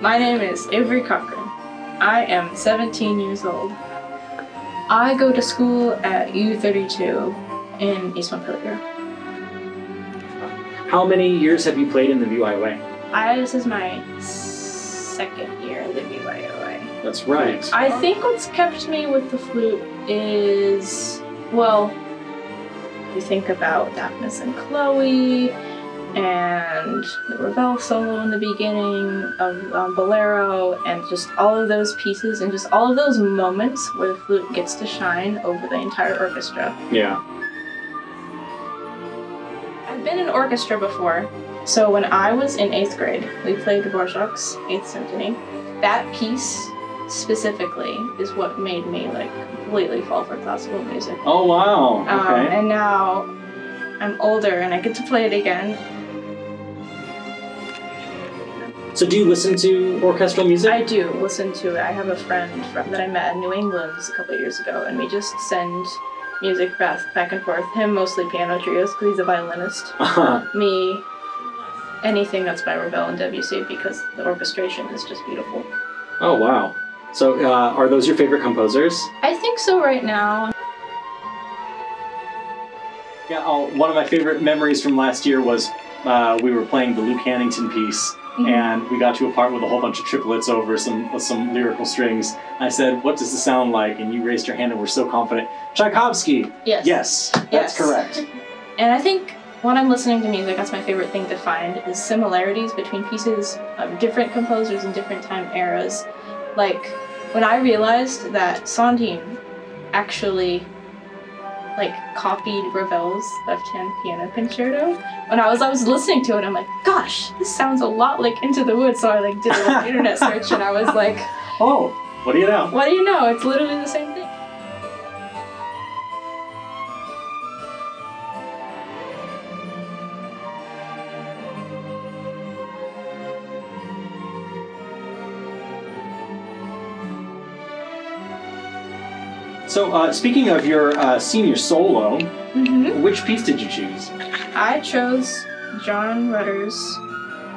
My name is Avery Cochran. I am 17 years old. I go to school at U32 in East Montpelier. How many years have you played in the VYOA? This is my second year in the VYOA. That's right. I think what's kept me with the flute is, well, you think about Daphnis and Chloe, and the Ravel solo in the beginning of Bolero, and just all of those pieces, and just all of those moments where the flute gets to shine over the entire orchestra. Yeah. I've been in orchestra before, so when I was in 8th grade, we played Dvorak's 8th Symphony. That piece specifically is what made me completely fall for classical music. Oh wow! Okay. And now I'm older and I get to play it again. So do you listen to orchestral music? I do listen to it. I have a friend that I met in New England a couple of years ago, and we just send music back and forth. Him mostly piano trios because he's a violinist. Me, anything that's by Ravel and Debussy because the orchestration is just beautiful. Oh wow! So are those your favorite composers? I think so right now. Yeah. One of my favorite memories from last year was we were playing the Luke Hannington piece. Mm-hmm. And we got to a part with a whole bunch of triplets over some lyrical strings. I said, "What does this sound like?" And you raised your hand and were so confident. Tchaikovsky. Yes. Yes, that's correct. And I think when I'm listening to music, that's my favorite thing to find is similarities between pieces of different composers in different time eras. Like when I realized that Sondheim actually copied Ravel's left-hand piano concerto. When I was listening to it, I'm like, gosh, this sounds a lot like Into the Woods. So I did a little internet search and I was like, oh, what do you know? What do you know? It's literally the same thing. So, speaking of your senior solo, which piece did you choose? I chose John Rutter's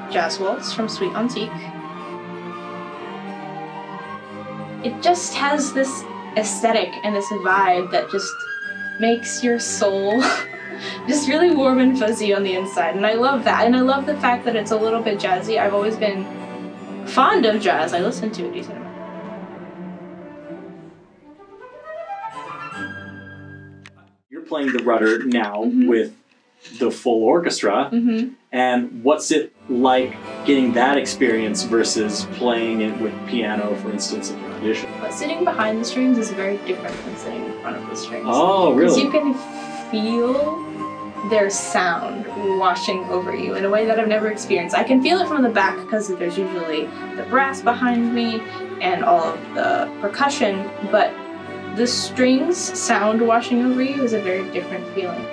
Jazz Waltz from Suite Antique. It just has this aesthetic and this vibe that just makes your soul just really warm and fuzzy on the inside, and I love that. And I love the fact that it's a little bit jazzy. I've always been fond of jazz. I listen to a decent amount. Playing the Rutter now with the full orchestra, and what's it like getting that experience versus playing it with piano, for instance, in your audition? But sitting behind the strings is very different than sitting in front of the strings. Oh, really? Because you can feel their sound washing over you in a way that I've never experienced. I can feel it from the back because there's usually the brass behind me and all of the percussion, but the strings sound washing over you is a very different feeling.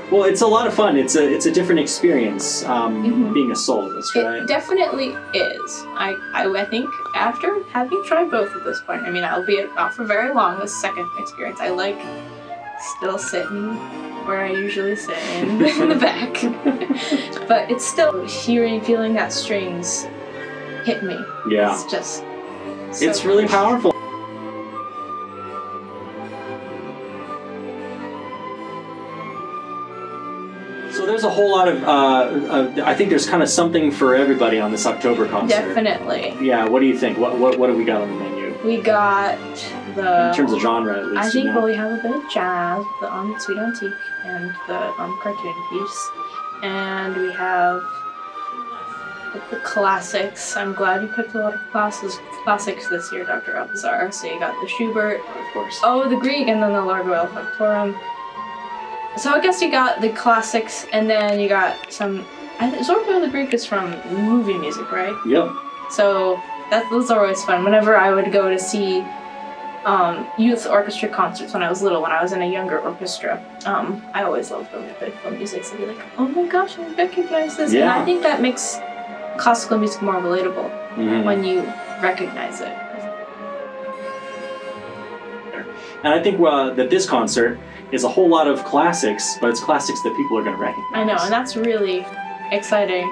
Well, it's a lot of fun. It's a different experience being a soloist, right? It definitely is. I think after having tried both at this point, I mean, I'll be not for very long this second experience. I like still sitting where I usually sit in the back, but it's still feeling that strings hit me. Yeah. It's just so it's really powerful. So there's a whole lot of, I think there's kind of something for everybody on this October concert. Definitely. Yeah, what do you think? What do we got on the menu? We got the... In terms of genre, at least, I think, well, we have a bit of jazz, the Suite Antique, and the cartoon piece. And we have the classics. I'm glad you picked a lot of classics this year, Dr. Alpizar. So you got the Schubert, of course. Oh, the Grieg, and then the Largo El Factorum. So I guess you got the classics, and then you got some. Zorba the Grieg is from movie music, right? Yep. So those are always fun. Whenever I would go to see youth orchestra concerts when I was little, when I was in a younger orchestra, I always loved going to film music. So I'd be like, oh my gosh, I recognize this. Yeah. And I think that makes classical music more relatable when you recognize it. And I think that this concert is a whole lot of classics, but it's classics that people are going to recognize. I know, and that's really exciting.